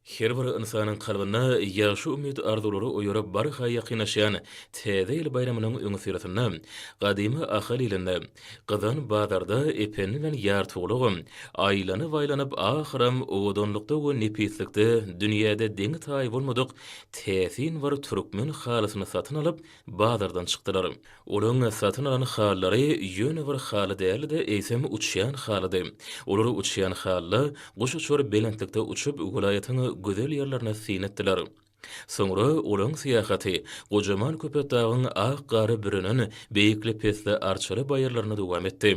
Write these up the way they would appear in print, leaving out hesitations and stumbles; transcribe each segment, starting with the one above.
Her bir insanyň kalbyna ýaşy umyt arzulary oýarak barha ýakynaşýan täze ýyl bayramynyň öňü süresinä gadymy ahal ýylynda gyzan bazarda epenli bilen ýartuglygy aýlany baýlanyp ahyram owdonlukda we nepislikde dünýäde deňi taý bolmadyk täsin bir türkmen halasyny satyn alyp bazardan çykdylar. Olaryň satyn alan hallary ýöne bir haly däl-de eýsem uçýan halydy. Olary uçýan haly goşa çor belentlikde uçup gulaýatyny gözel ýerlerine sinetdiler. Soňra olaň syýahaty gojaman köpet dağyň ak gary birinin beýikli pesle arçaly baýarlaryna dowam etdi.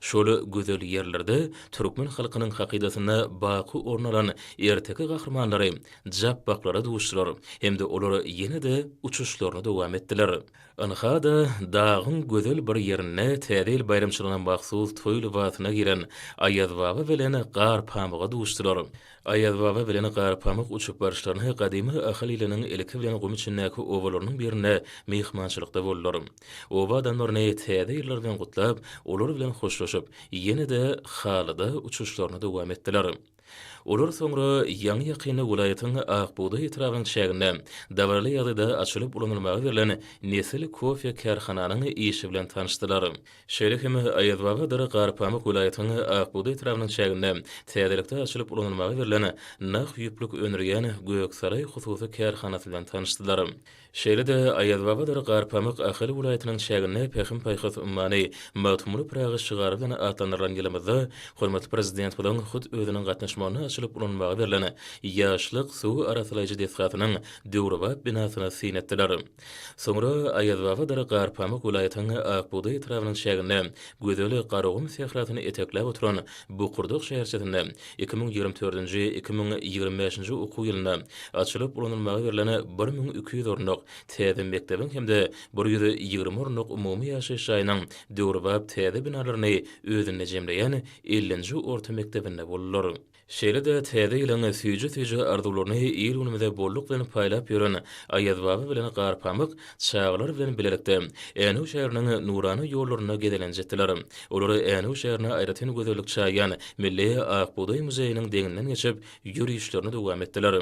Şol gözel ýerlerde türkmen halkynyň hakydatyna baky ornalan erteki gahrmanlary jap baklara duşdylar. Hemde olar ýene-de uçuşlaryna dowam etdiler. Anhada dağyň gözel bir ýerine täze bayramçylygyna mahsus toýly watyna giren Aýaz baba bilen gar pamyga duşdylar. Aýaz baba bilen gar pamyk uçup barşlaryny gadymy ahal ýylynyň elki bilen gümüşindäki owalarynyň birine mehmançylykda boldylar. Oba adamlaryny täze ýyllar bilen gutlap, olar bilen hoşlaşyp, ýene-de halyda uçuşlaryna dowam etdiler. Olar soňra ýaňy ýakyny welaýatyň Akbuğday etragynyň şäherinde dawarly ýagdaýda açylyp ulanylmagy berilen Nesil Kofe karhananyň işi bilen tanışdylar. Şeýle-hem Aýaz baba dara Garpamyk welaýatyň Akbuğday etragynyň şäherinde täzelikde açylyp ulanylmagy berilen Nah ýüplük önürýän Göksaray hususy karhanasy bilen tanışdylar. Şeýle-de Aýaz baba dara Garpamyk ahly welaýatynyň şäherinde Pehim Paýhas ummany Matmuly Pragy şygary bilen atlanýan ýylymyzda hormatly prezident bilen hut özüniň gatnaşmagyna açylyp ulanmagy berilen ýaşlyk suw arasylaýjy desgatynyň döwrewat binasyna sinetdiler. Soňra Aýaz baba dara Garpamyk welaýatynyň Akbuğday etragynyň şäherinde gözel garagum sehratyny eteklep oturan Bukurdyk şäherçesinde 2024-2025-nji okuw ýylynda açylyp ulanylmagy berilen 1200 ornok täze mekdebiň hemde 120 ornok umumy ýaşaýyş ýaýynyň döwrewat täze binalaryny özünde jemleýän 50-nji orta mektebinde bollar. Şeýle-de täze ýylyň süýje arzularyny ýyl önümde bolluk bilen paýlap ýören Aýaz baba bilen Garpamyk çağlar bilen bilerekde Änew şäheriniň nurany ýollaryna gedelenjetdiler. Olary Änew şäherine aýratyn gözellik çaýan Milli Akbuğday muzeýiniň deňinden geçip ýürüýüşlerini dowam etdiler.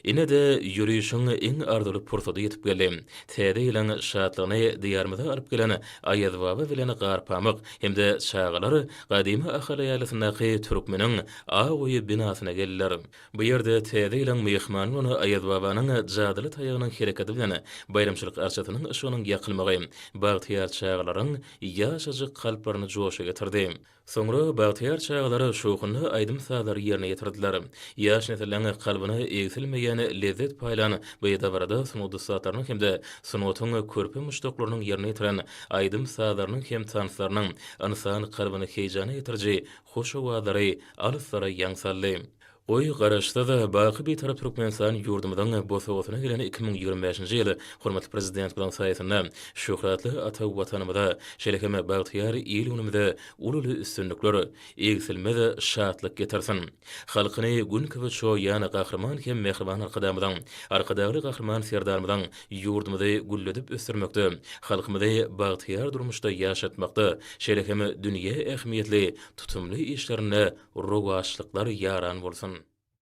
Ine-de ýürüýüşiň iň arzuly pursaty ýetip geldi. Täze ýylyň şadlygyny diýarymyza alyp gelen Aýaz baba bilen Garpamyk hemde çağlar gadymy ahal ýalysynaky türkmeniň binasyna geldiler. Bu ýerde täze ýylyň mehmany ony Aýaz babanyň jadyly taýagynyň hereketi bilen bayramçylyk arçatynyň ışıgynyň ýakylmagy bagtyar çağlaryň ýaşajyk kalplaryny joşa getirdi. Soňra bagtyar çağlary şokuny aýdym sadary ýerine ýetirdiler. Ýaş nesilläň kalbyny egsilmeýän lezzet paýlany bu ýerde sunudy satlaryň hemde sunutyň körpe muşdoklarynyň ýerine ýetiren aýdym sadarynyň hem tansarynyň insan kalbyny heýjana ýetirji hoş owazlary alyslara ýaňsaldy. Oy garaşda da baky bir tarap Türkmenistan ýurdumyzyň bosowasyna gelen 2025-nji ýyly hormatly prezident bilen saýatynda şöhratly ata watanymyza şeýle-hem bagtyar ýyl önümde uly üstünlikler, egsilmede şatlyk getirsin. Halkyny gün köpet şo ýany gahrman hem mehriban arkadamydan, arkadagy gahrman serdarmydan ýurdumyzy gulledip ösürmekde, halkymyzy bagtyar durmuşda ýaşatmakda, şeýle-hem dünýä ähmiýetli tutumly işlerine rogaşlyklar ýaran bolsun.